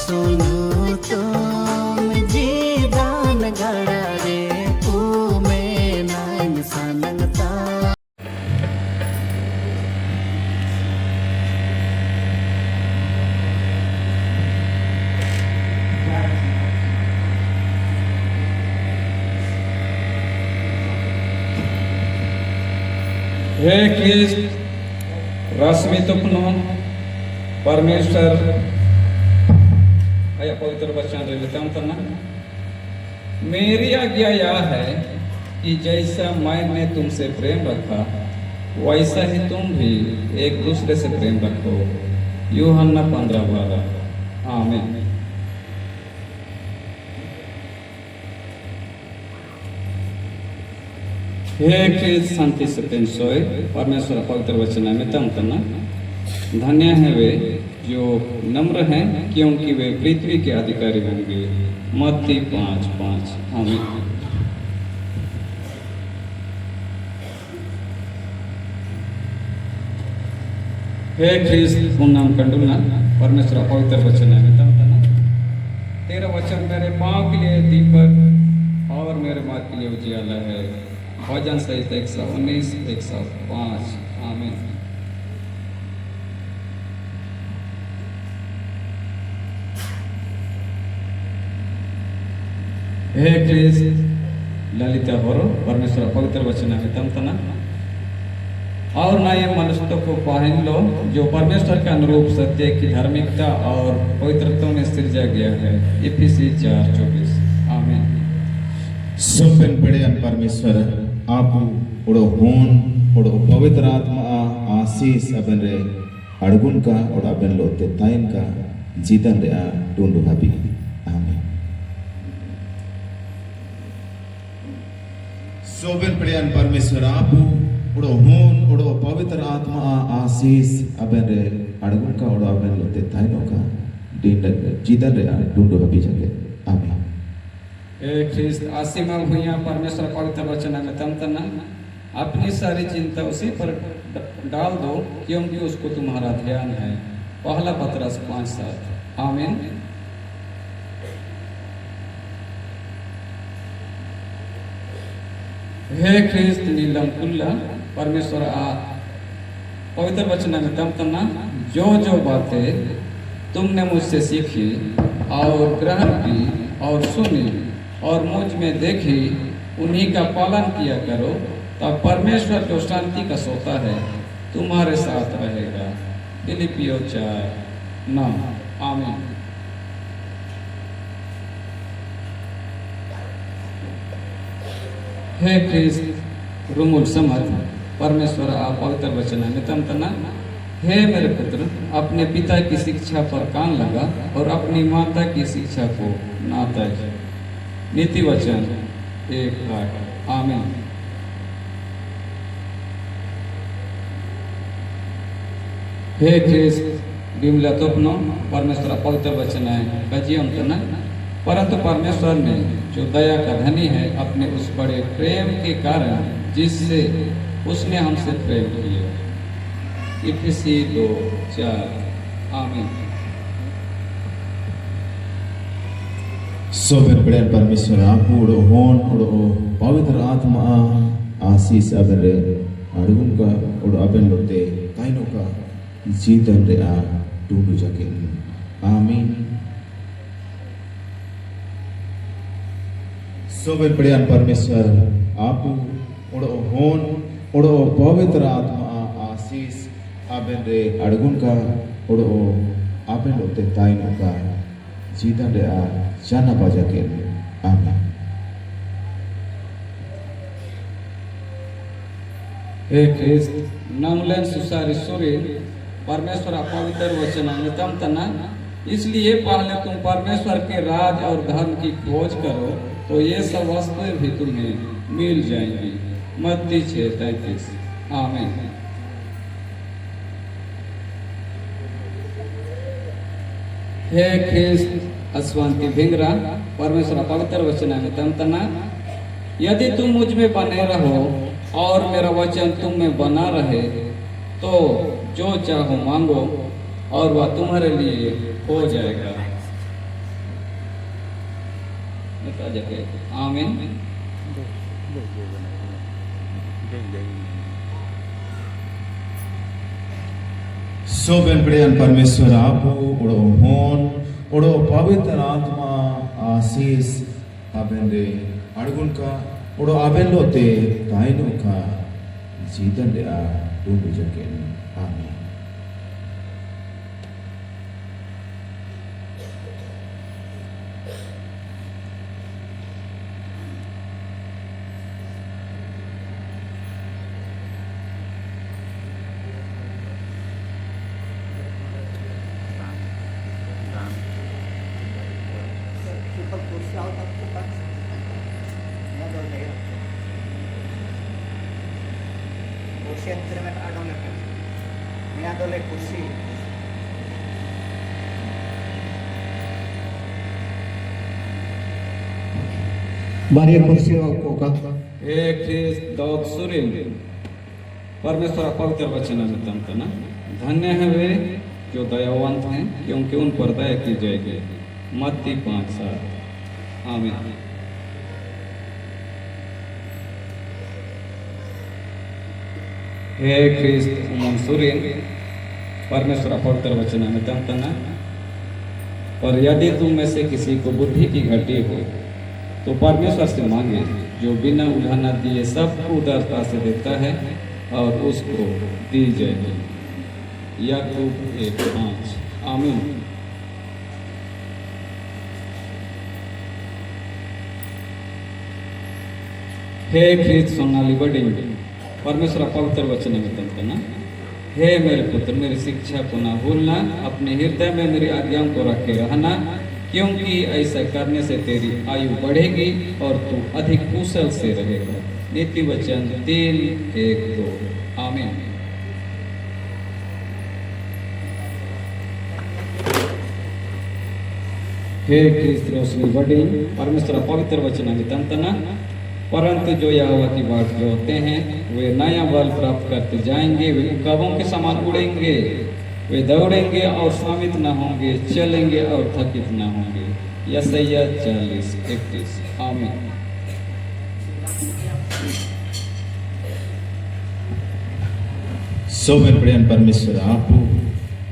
सुनु तुम जीदान गड़ा रे पूमे नाइन सानंगता हे ख्रिस्त रश्मि तुपनो परमेश्वर आया पवित्र वचन लेता हूं करना। मेरी आज्ञा यह है कि जैसा मैंने तुमसे प्रेम रखा वैसा ही तुम भी एक दूसरे से प्रेम रखो। यूहन्ना 15:12। आमीन। हे ख्रिस्त शांति से पेंसोय परमेश्वर पवित्र वचन में तम तना। धन्य है वे जो नम्र हैं क्योंकि वे पृथ्वी के अधिकारी होंगे। मत्ती 5:5। आमीन। हे ख्रिस्त नाम कंडुना परमेश्वर पवित्र वचन में तम तना। तेरा वचन मेरे पाँव के लिए दीपक और मेरे मार्ग के लिए उजियाला है। भजन सहित 119, 105। आमीन। हे ख्रिस्त ललिता होरो परमेश्वर पवित्र वचन में तम तना। और नए मनुष्यों को पहन लो जो परमेश्वर के अनुरूप सत्य की धार्मिकता और पवित्रत्व में सृजा गया है। इफिसी 4:24। आमीन। सोपेन पड़े परमेश्वर आप उड़ो होन उड़ो पवित्र आत्मा आशीष अबन रे अड़गुन का और अबन लोते ताइन का जीतन रे टूंडू हाबी। आमीन। सोबेन पड़े परमेश्वर आप उड़ो होन उड़ो पवित्र आत्मा आशीष अबन रे अड़गुन का और अबन लोते ताइनों का जीतन रे टूंडू हाबी जगे। आमीन। हे ख्रिस्त आसीमा भुइया परमेश्वर पवित्र वचन में तम तना। अपनी सारी चिंता उसी पर डाल दो क्योंकि उसको तुम्हारा ध्यान है। पहला पतरस 5:7। आमीन। हे ख्रिस्त नीलम कुल्ला परमेश्वर पवित्र वचन में तम तना। जो बातें तुमने मुझसे सीखी और ग्रहण की और सुनी और मुझ में देखी उन्हीं का पालन किया करो तब परमेश्वर जो शांति का सोता है तुम्हारे साथ रहेगा। फिलिपियो 4:9। आमीन। हे ख्रिस्त रुमुल समझ परमेश्वर आप पवित्र वचन में तम तना। हे मेरे पुत्र अपने पिता की शिक्षा पर कान लगा और अपनी माता की शिक्षा को ना त्याज। नीति वचन 1:8। आमीन। हे ख्रिस्त बिमला तोपनो परमेश्वर पवित्र वचन है बजियम तना। परंतु परमेश्वर ने जो दया का धनी है अपने उस बड़े प्रेम के कारण जिससे उसने हमसे प्रेम किया। इफिसी 2:4। आमीन। सोबेन पड़े परमेश्वर आप उड़ो होन उड़ो पवित्र आत्मा आशीष अबन रे अड़गुन का उड़ो अबन लोते ताइनों का जीतन रे टूंडू जगे। आमीन। सोबेन पड़े परमेश्वर आप उड़ो होन उड़ो पवित्र आत्मा आशीष अबन रे अड़गुन का उड़ो अबन लोते ताइनों का जीतन रे जाना बाजा के। आमीन। हे ख्रिस्त नामलन सुसारी सूर्य परमेश्वर पवित्र वचन में तम तना। इसलिए पहले तुम परमेश्वर के राज और धर्म की खोज करो तो ये सब वस्तुएं भी तुम्हें मिल जाएंगी। मत्ती 6:33। आमीन। हे ख्रिस्त अश्वंती भिंगरा परमेश्वर पवित्र वचन में तम तना। यदि तुम मुझ में बने रहो और मेरा वचन तुम में बना रहे तो जो चाहो मांगो और वह तुम्हारे लिए हो जाएगा। जगह आमीन सोबन प्रियन परमेश्वर आपू उड़ो होन उड़ो पवित्र आत्मा आशीष आबेन रे अड़गुन का उड़ो आबेन लोते ताइनो का जीतन रे आ डूबी जके आमीन kursi entre me adone me adole kursi बारी कुर्सी को का हे ख्रिस्त दाऊद सुरीन परमेश्वर पवित्र वचन में तमतना धन्य है वे जो दयावंत हैं क्योंकि उन पर दया की जाएगी मत्ती 5:7 आमीन हे ख्रिस्त मंसूरीन परमेश्वर पवित्र वचन में तमतना पर यदि तुम में से किसी को बुद्धि की घटी हो तो परमेश्वर से मांगे जो बिना उठाना दिए सबको उदारता से देता है और उसको दी जाएगी याकूब 1:5 आमीन हे ख्रिस्त सोनाली बड़ी परमेश्वर पवित्र वचन में तमतना हे मेरे पुत्र मेरी शिक्षा को ना भूलना अपने हृदय में मेरी आज्ञाओं को रखे रहना क्योंकि ऐसा करने से तेरी आयु बढ़ेगी और तू अधिक कुशल से रहेगा नीति वचन 3:1-2 आमीन हे ख्रिस्त रोशनी बड़ी परमेश्वर पवित्र वचन में तमतना परंतु जो यहोवा की बाट जोते हैं वे नया बल प्राप्त करते जाएंगे वे कबों के समान उड़ेंगे वे दौड़ेंगे और श्रमित न होंगे चलेंगे और थकित न होंगे यशायाह 40:31 आमीन सोबन प्रियन परमेश्वर आपू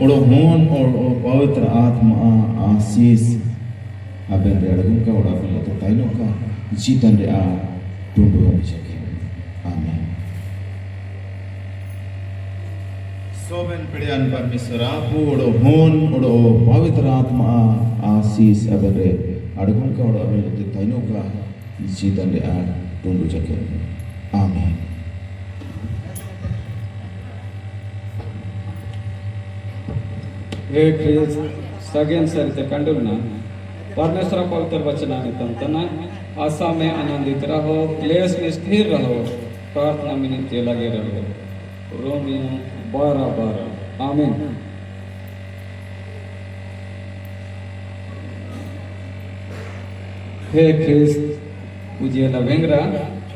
उड़ो होन और पवित्र आत्मा आशीष अबेन रे अड़गुन का उड़ा अपन तो ताइनो का जीतन रे आ टुंडू अभिषेक आमीन सोबन प्रियन परमेश्वर आपू उड़ो होन उड़ो पवित्र आत्मा आशीष अबेन रे अड़गुन का उड़ा अपन तो ताइनो का जीतन रे आ टुंडू जके आमीन हे ख्रिस्त सगेन सरित कंडुलना परमेश्वर पवित्र वचन में तमतना आशा में आनंदित रहो क्लेश में स्थिर रहो प्रार्थना में नित्य लगे रहो रोमियो 12:12 आमीन हे ख्रिस्त उजियाला भेंगरा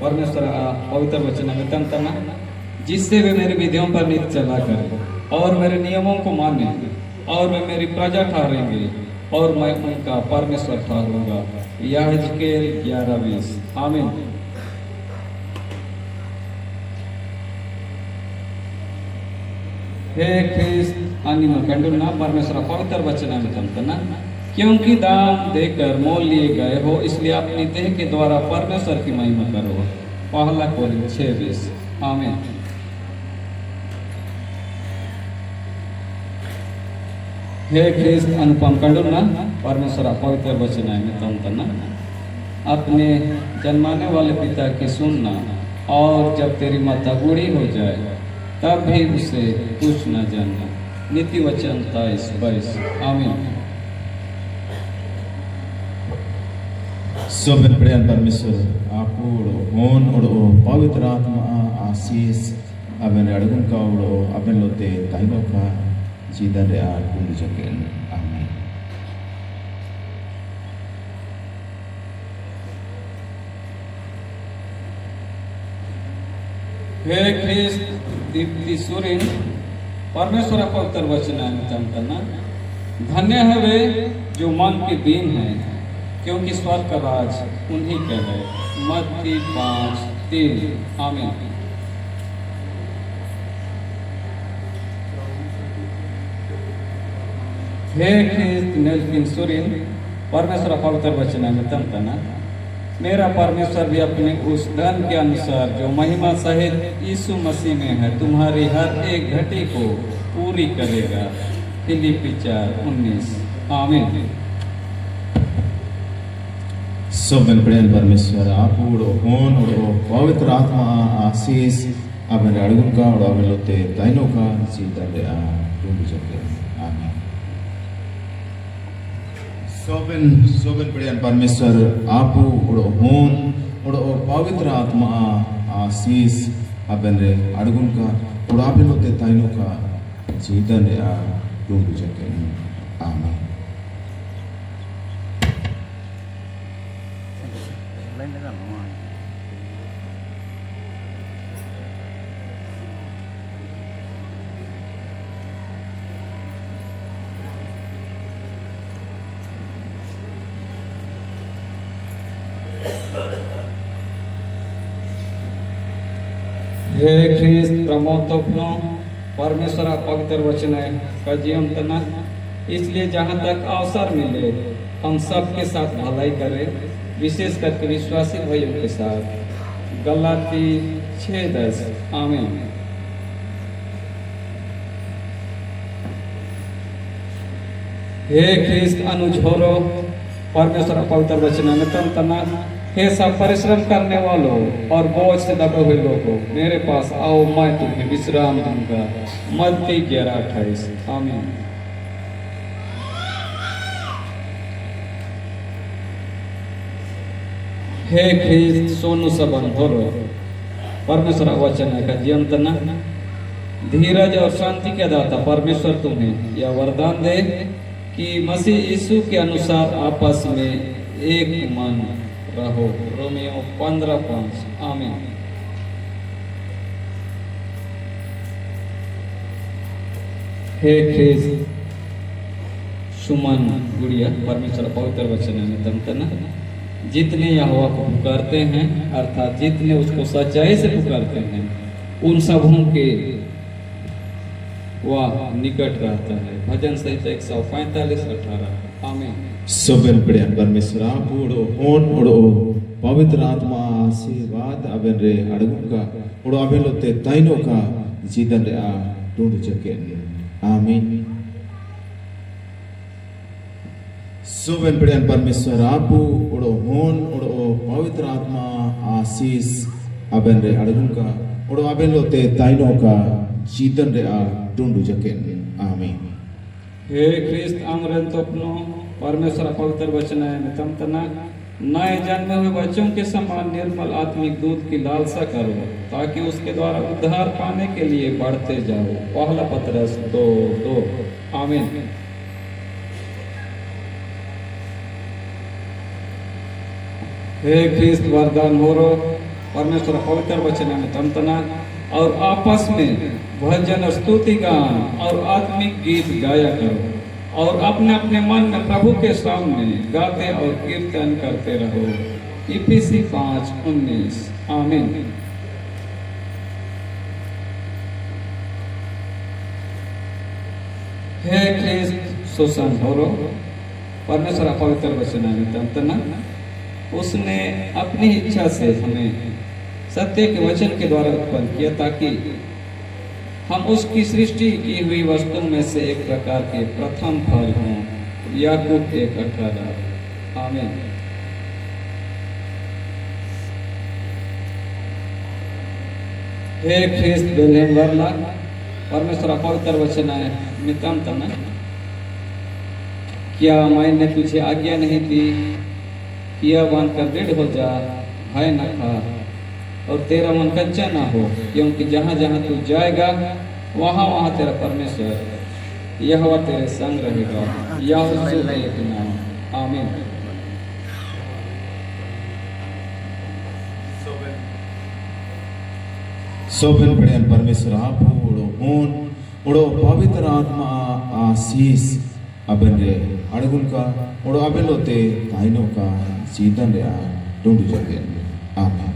परमेश्वर पवित्र वचन में तमतना जिससे वे मेरी विधियों पर नित्य चला करें और मेरे नियमों को माने और वे मेरी प्रजा ठहरेंगे और मैं उनका परमेश्वर ठहरूंगा यहेजकेल 11:20 आमीन हे ख्रिस्त अनिमा कंडुलना परमेश्वर पवित्र वचन में तमतना क्योंकि दाम देकर मोल लिए गए हो इसलिए अपनी देह के द्वारा परमेश्वर की महिमा करो पहला कोरिन्थ 6:20 आमीन हे ख्रिस्त अनुपम कंडुलना परमेश्वर पवित्र वचन में तमतना अपने जन्माने वाले पिता की सुनना और जब तेरी माता बूढ़ी हो जाए तब भी उसे कुछ न जानना नीति वचन 23:22 आमीन सोबन प्रियन परमेश्वर आपू उड़ो होन उड़ो पवित्र आत्मा आशीष अबेन अड़गुन का उड़ो अबेन लोते ताइनो का जीतन रे आ टुंडू जके आमीन हे ख्रिस्त दीप्ति सूर्य परमेश्वर पवित्र वचन में तमतना धन्य है वे जो मन के दीन हैं क्योंकि स्वर्ग का राज उन्हीं का है। मत्ती 5:3। आमीन। हे ख्रिस्त नेल्किन सुरिन, परमेश्वर पवित्र वचन में तमतना मेरा परमेश्वर भी अपने उस धन के अनुसार जो महिमा सहित यीशु मसीह में है तुम्हारी हर एक घटी को पूरी करेगा। फिलिप्पी 4:19। आमीन। सोबन प्रियन परमेश्वर आप उड़ो होन उड़ो पवित्र आत्मा आशीष आपने अड़गुन का उड़ा मिलोते ताइनो का सीता दे आ तुम जगे। आमीन। सोबन प्रियन परमेश्वर आप उड़ो होन उड़ो पवित्र आत्मा आशीष आपने अड़गुन का उड़ा मिलोते ताइनो का सीता दे आ तुम जगे। आमीन। Lên đó là ngoài. हे ख्रिस्त प्रमोदोपनो परमेश्वर पवित्र वचन है का जीवन तना, इसलिए जहाँ तक अवसर मिले हम सबके साथ भलाई करें, विशेष करके विश्वासी भाइयों के साथ। गलाती 6:10। आमीन। हे ख्रिस्त अनुझोरो परमेश्वर पवित्र वचन में तमतना, हे सब परिश्रम करने वालों और बोझ से दबे हुए लोगों मेरे पास आओ, मैं तुम्हें विश्राम दूंगा। मत्ती 11:28। आमीन। हे ख्रिस्त सोनु सबन होरो परमेश्वर वचन का जीवन तना, धीरज और शांति के दाता परमेश्वर तुम्हें यह वरदान दे कि मसीह यीशु के अनुसार आपस में एक मन रहो। रोमियो 15:5। आमीन। हे ख्रिस्त सुमन गुड़िया परमेश्वर पवित्र वचन में तमतना, जितने यहोवा को पुकारते हैं अर्थात जितने उसको सच्चाई से पुकारते हैं उन सबों के वह निकट रहता है। भजन संहिता 145:18। आमीन। सोबन प्रियन परमेश्वर आप उड़ो होन उड़ो पवित्र आत्मा आशीर्वाद अबन रे अड़गुन का उड़ो अबन लोते ताइनो का जीवन रे आ ढूंढ जके। आमीन। सोबन प्रियन परमेश्वर आप उड़ो होन उड़ो पवित्र आत्मा आशीष अबन रे अड़गुन का उड़ो अबन लोते ताइनो का जीवन रे आ ढूंढ जके। आमीन। हे ख्रिस्त आमरन तोपनो परमेश्वर पवित्र वचन में तमतना, नए जन्मे हुए बच्चों के समान निर्मल आत्मिक दूध की लालसा करो ताकि उसके द्वारा उद्धार पाने के लिए बढ़ते जाओ। पहला पतरस 2:2। आमीन। हे ख्रिस्त वरदान होरो परमेश्वर पवित्र वचन में तमतना और आपस में भजन और स्तुति गान और आत्मिक गीत गाया करो और अपने अपने मन में प्रभु के सामने गाते और कीर्तन करते रहो। इफिसी 5:19। आमीन। हे ख्रिस्त सुसन होरो परमेश्वर पवित्र वचन में तमतना, उसने अपनी इच्छा से हमें सत्य के वचन के द्वारा उत्पन्न किया ताकि हम उसकी सृष्टि की हुई वस्तु में से एक प्रकार के प्रथम फल हों। याकूब 1:18। आमीन। हे ख्रिस्त बेलेम वरला परमेश्वर पवित्र वचन में तमतना, क्या मैंने तुझे आज्ञा नहीं दी किया बांधकर दृढ़ हो जा, भय न खा और तेरा मन कच्चा ना हो, क्योंकि जहाँ जहाँ तू जाएगा वहाँ वहाँ तेरा परमेश्वर यहोवा तेरे संग रहेगा। यहोशू के नाम। आमीन। सोबन प्रियन परमेश्वर आप उड़ो होन उड़ो पवित्र आत्मा आशीष aben re adugun ka odo aben lote taino ka sidan re a tundu jagen. Amen.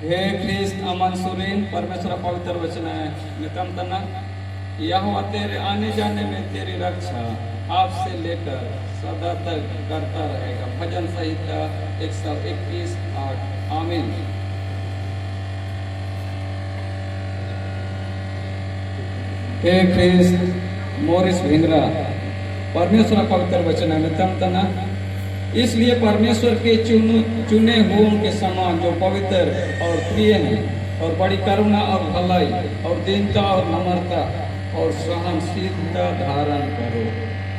हे ख्रिस्त अमन सुरीन परमेश्वर पवित्र वचन है नितम तना यहोवा तेरे आने जाने में तेरी रक्षा आपसे लेकर सदा तक करता रहेगा। भजन संहिता 121:8। आमीन। हे ख्रिस्त मोरिस भिंगरा परमेश्वर पवित्र वचन है नितम तना इसलिए परमेश्वर के चुने हुओं के समान जो पवित्र और प्रिय हैं और बड़ी करुणा और भलाई और दीनता और नम्रता और सहनशीलता धारण करो।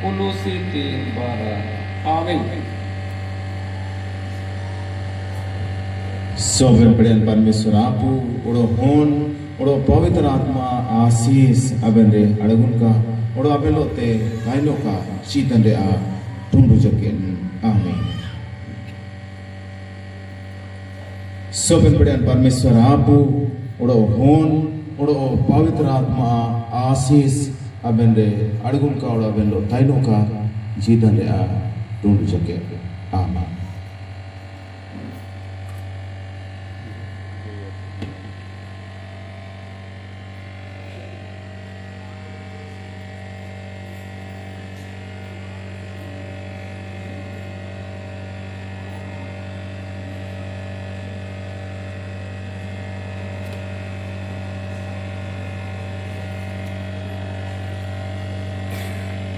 कुलूसी 3:12। आमीन। सोवेन पड़ियन परमेश्वर आपु उड़ो होन उड़ो पवित्र आत्मा आशीष अबन रे अड़गुन का उड़ो अबन लोते ताइनो का शीतन रे आ tundu jagen. Amin. सोबन पड़ियन परमेश्वर आपु उड़ो होन उड़ो पवित्र आत्मा आशीष अबन रे अड़गुन का उड़ो अबन लो ताइनो का शीतन रे आ tundu jagen. Amin.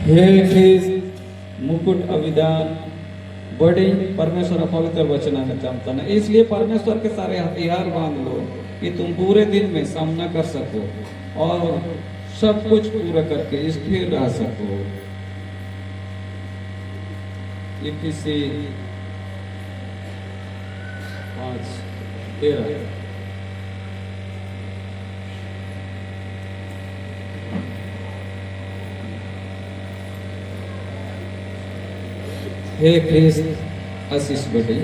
हे ख्रिस्त मुकुट अविदान बड़ी परमेश्वर पवित्र वचन में जमता है इसलिए परमेश्वर के सारे हथियार बांध लो कि तुम पूरे दिन में सामना कर सको और सब कुछ पूरा करके स्थिर रह सको। इफिसी 5:13। हे ख्रिस्त आशीष बेटी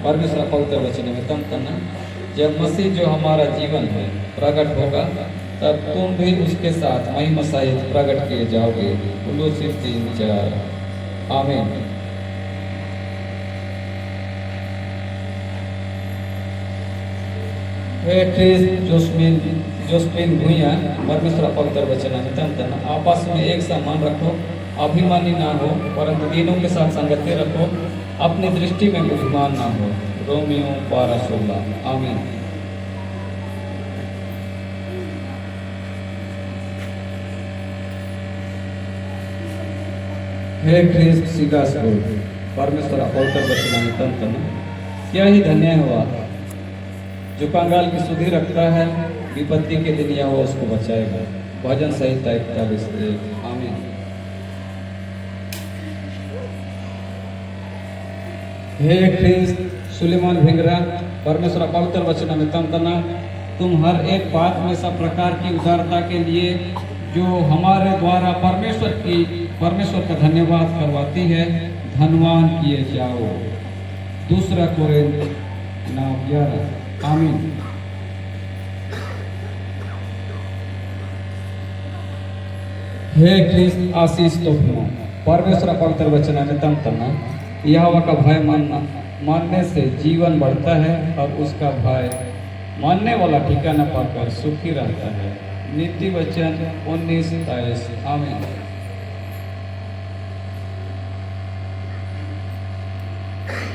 परमेश्वर पवित्र वचन में तम तना जब मसीह जो हमारा जीवन है प्रकट होगा तब तुम भी उसके साथ महिमा सहित प्रकट किए जाओगे। कुलूसी 3:4। आमीन। हे ख्रिस्त जोस्मिन भूया परमेश्वर पवित्र वचन में तम तना आपस में एक समान रखो अभिमानी ना हो परंतु तीनों के साथ संगति रखो अपनी दृष्टि में बुद्धिमान ना हो। रोमियो 12:16। आमीन। हे ख्रिस्त सिगासुर परमेश्वर पवित्र वचन में तम तना क्या ही धन्य हुआ जो कंगाल की सुधि रखता है विपत्ति के दिन यह उसको बचाएगा। भजन संहिता 41:1। आमीन। हे ख्रिस्त सुलेमान भिंगरा परमेश्वर पवित्र वचन में तम तना तुम हर एक बात में सब प्रकार की उदारता के लिए जो हमारे द्वारा परमेश्वर का धन्यवाद करवाती है धनवान किए जाओ। 2 कोरिन्थ 9:11। आमीन। हे ख्रिस्त आशीष तोफनो परमेश्वर पवित्र वचन में तम तना यहोवा का भय मानने से जीवन बढ़ता है और उसका भय मानने वाला ठिकाना पाकर सुखी रहता है। नीति वचन 19:23। आमीन।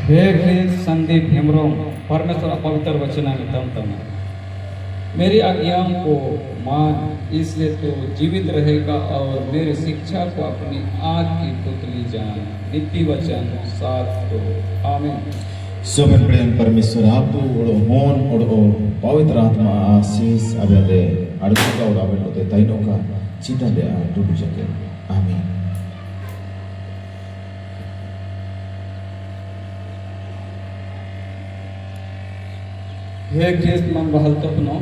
हे ख्रिस्त संदीप हेमरोम परमेश्वर पवित्र वचन में तम तना मेरी आज्ञाओं को मान इसलिए तो जीवित रहेगा और मेरी शिक्षा को अपनी आँख की पुतली जान। नीति वचन 7:2। आमीन। सोबन पड़ियन परमेश्वर आपु उड़ो होन उड़ो पवित्र आत्मा आशीष अबन रे अड़गुन का उड़ो अबन लोते ताइनो का शीतन रे आ tundu jagen. आमीन। हे ख्रिस्त मन बहल तपनो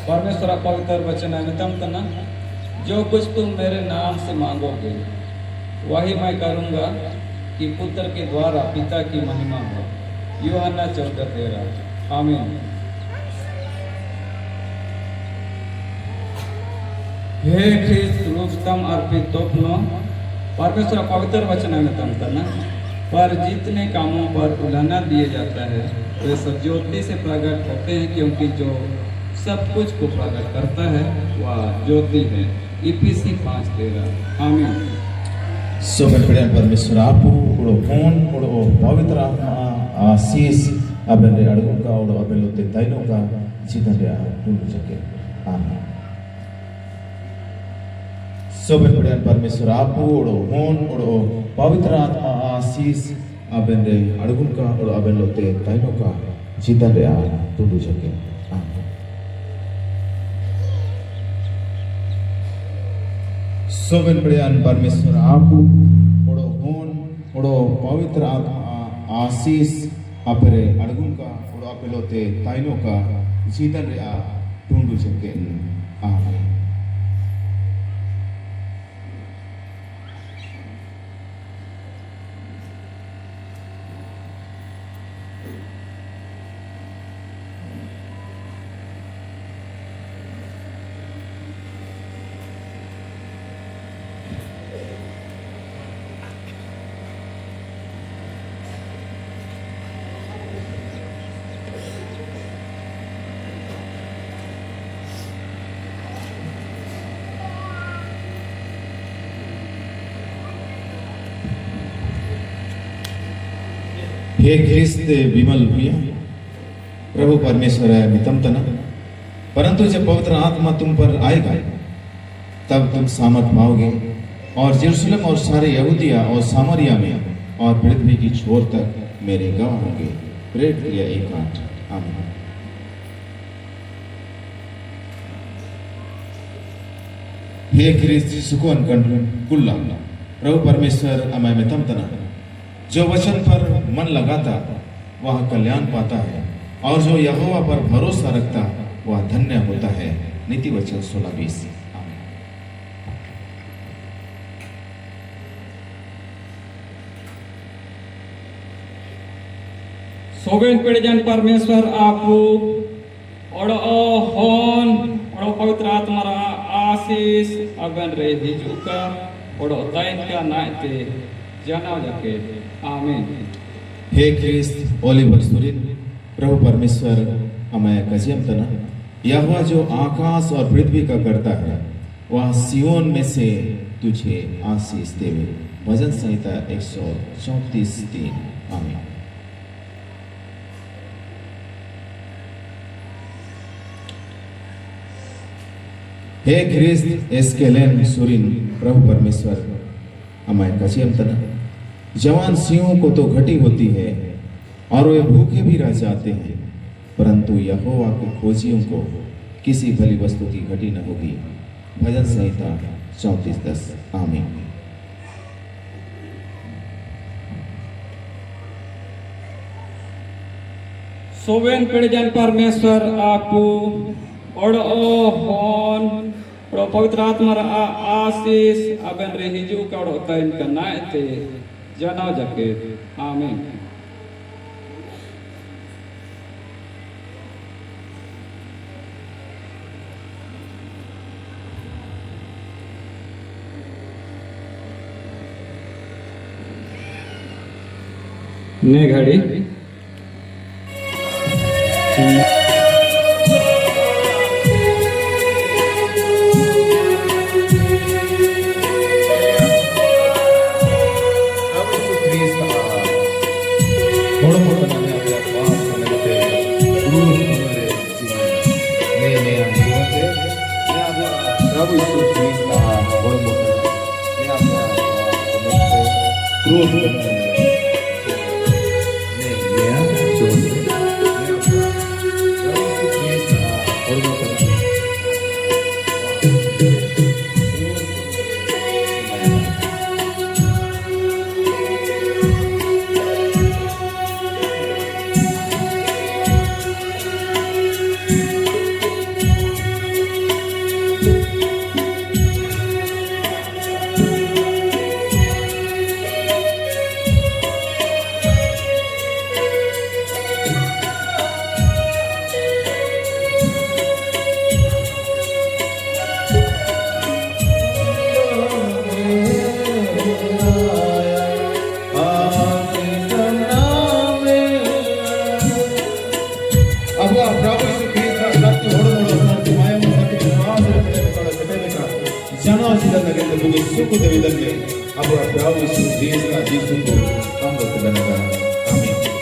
परमेश्वर पवित्र वचन में तम तना जो कुछ तुम मेरे नाम से मांगोगे वही मैं करूंगा कि पुत्र के द्वारा पिता की महिमा हो। यूहन्ना 14:13। आमीन। हे ख्रिस्त रुस्तम अर्पित तोपनो परमेश्वर पवित्र वचन में तम करना पर जितने कामों पर उलाना दिए जाता है वे सब ज्योति से प्रकट होते हैं क्योंकि जो सब कुछ को प्रकट करता है वह ज्योति है। इफिसी 5:13 आमीन। Sovereign परमेश्वर आपू उड़ो कौन उड़ो पवित्र आत्मा आशीष अबेरे अड़गों का उड़ो अबेलोते ताइनों का जीवन रे टूट सके आमीन। Sovereign परमेश्वर आपू उड़ो कौन उड़ो पवित्र आत्मा आशीष अबेरे अड़गों का उड़ो अबेलोते ताइनों का जीवन रे टूट सके आमीन। Sovereign परमेश्वर आपू उड़ो कौन उड़ो पवित्र आत्मा आशीष अपरे अड़गुन का उड़ो अपेलोते ताइनों का जीवन रे टूंडू सके आमीन। हे ख्रिस्त विमल भैया प्रभु परमेश्वर है मितमतना परंतु जब पवित्र आत्मा तुम पर आएगा तब तुम सामर्थ पाओगे और यरूशलेम और सारे यहूदिया और सामरिया में और पृथ्वी की छोर तक मेरे गवाह होंगे। प्रेरित क्रिया 1:8 आमीन। हे ख्रिस्त सुकून कुल्ला प्रभु परमेश्वर अमय मितमतना जो वचन पर मन लगाता वह कल्याण पाता है और जो यहोवा पर भरोसा रखता वह धन्य होता है। नीति वचन 16:20 आमीन। सोवेन पेड़जन परमेश्वर आपू और होन और पवित्र आत्मा आशीष अगन रे हिजुका और ताइन का नाते जाना जाके आमीन। हे ख्रिस्त ओलिवर सुरिन प्रभु परमेश्वर अमय कजियमतना यहोवा जो आकाश और पृथ्वी का करता है वह सियोन में से तुझे आशीष देवे। भजन संहिता 134:3 आमीन। हे ख्रिस्त एस्केलेन सुरिन प्रभु परमेश्वर अमय कजियमतना जवान सिंहों को तो घटी होती है और वे भूखे भी रह जाते हैं परंतु यहोवा के खोजियों को किसी भली वस्तु की घटी न होगी। भजन संहिता 34:10 आमीन। सोवेन पेड़जन परमेश्वर आपू और होन और पवित्र आत्मा आशीष अगन रे हिजुका और ताइन का नाते जाना जाके आमीन। ने घड़ी Bugi suku Dewi Dhamme, Abu Abrahu Isu Desa Jisuku, Ambo Kebenaga. Amin.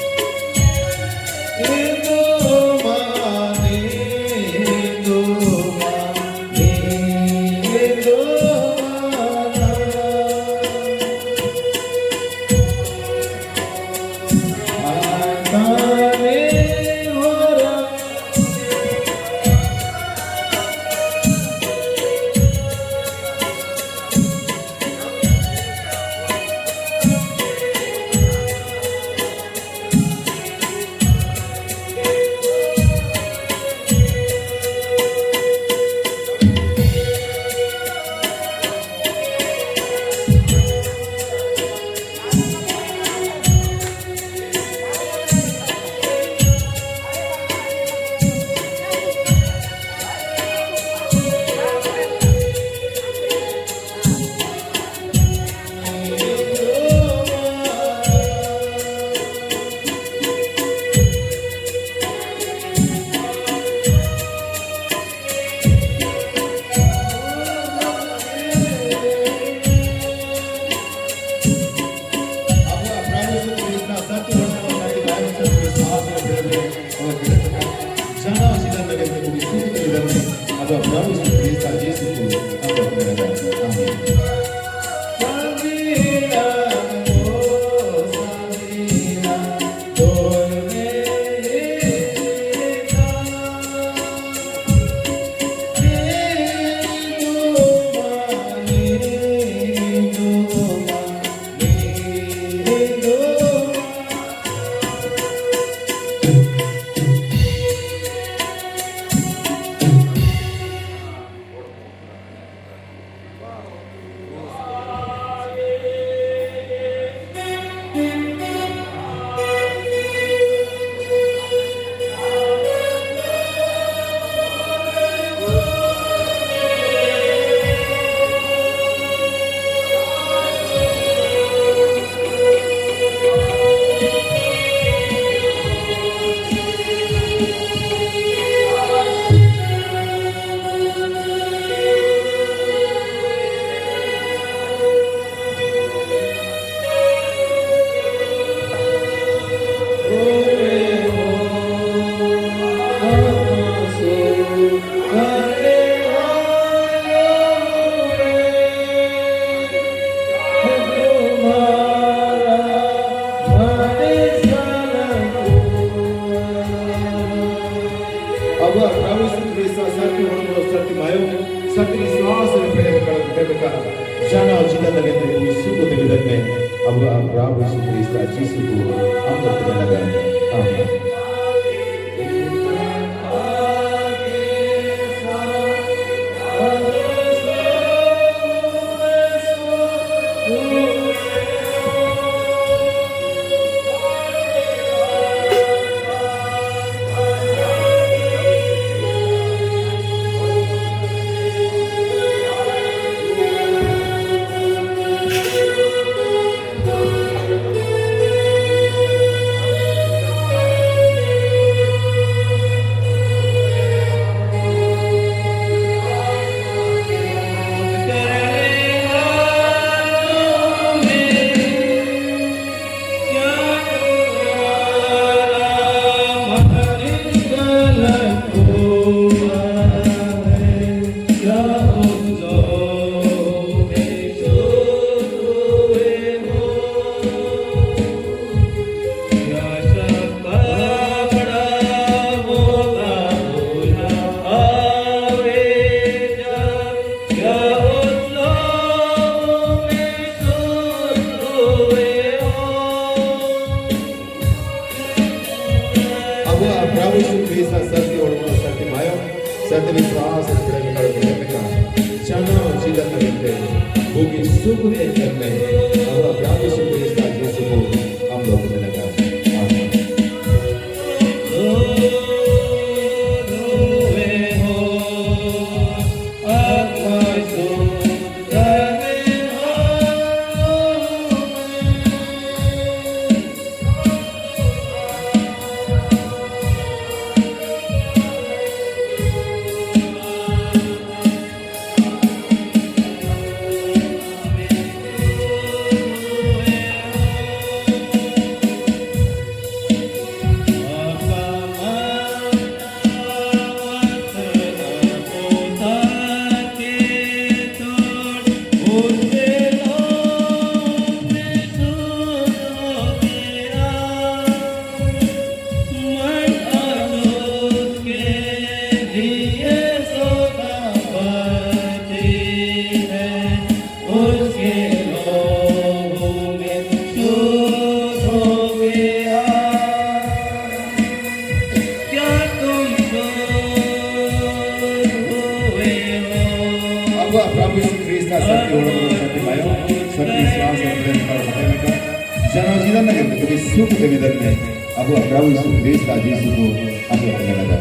Jangan lagi tapi suku kebenarannya. Aku akan Yesus Kristus Yesus itu aku akan ada.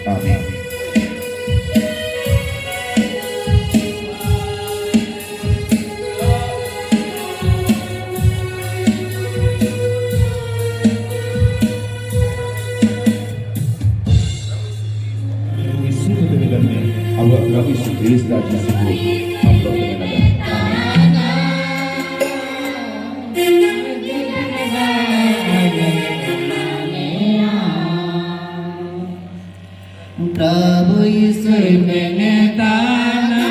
Amin. Suku kebenarannya. Aku akan Yesus Kristus Yesus itu aku akan ada. प्रभु ईश्वर मैंने ताना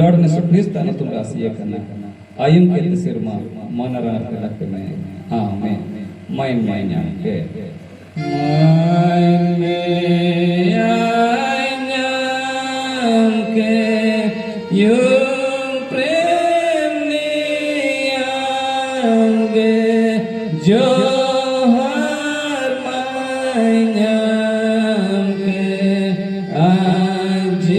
लड़ने से फिस्ता न तुम राशि करना आयम के सिर मन रात लग में हाँ मैं यहाँ के मन में आयम के यूं प्रेम नियंगे जो हर मायम के आजीवन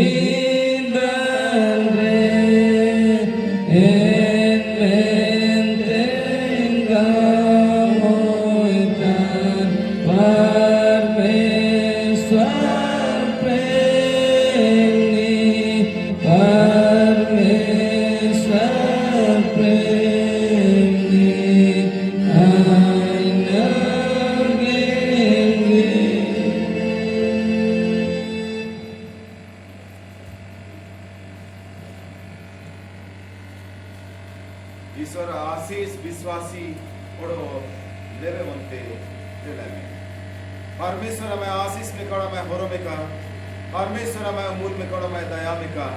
रे en tengamoitan parmeswar premni parmeswar premni aina genge ईश्वर आशीष विश्वासी ओडो देवे बनते दिलामे परमेश्वर में आशीष में कड़ो में होरो में का परमेश्वर में अमूल में कड़ो में दया में का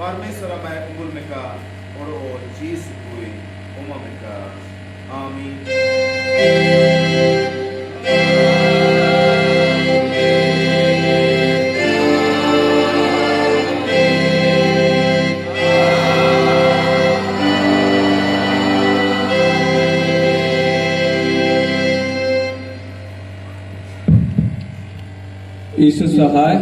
परमेश्वर में अमूल में का ओडो चीज हुई उमा में का आमीन यीशु सहाय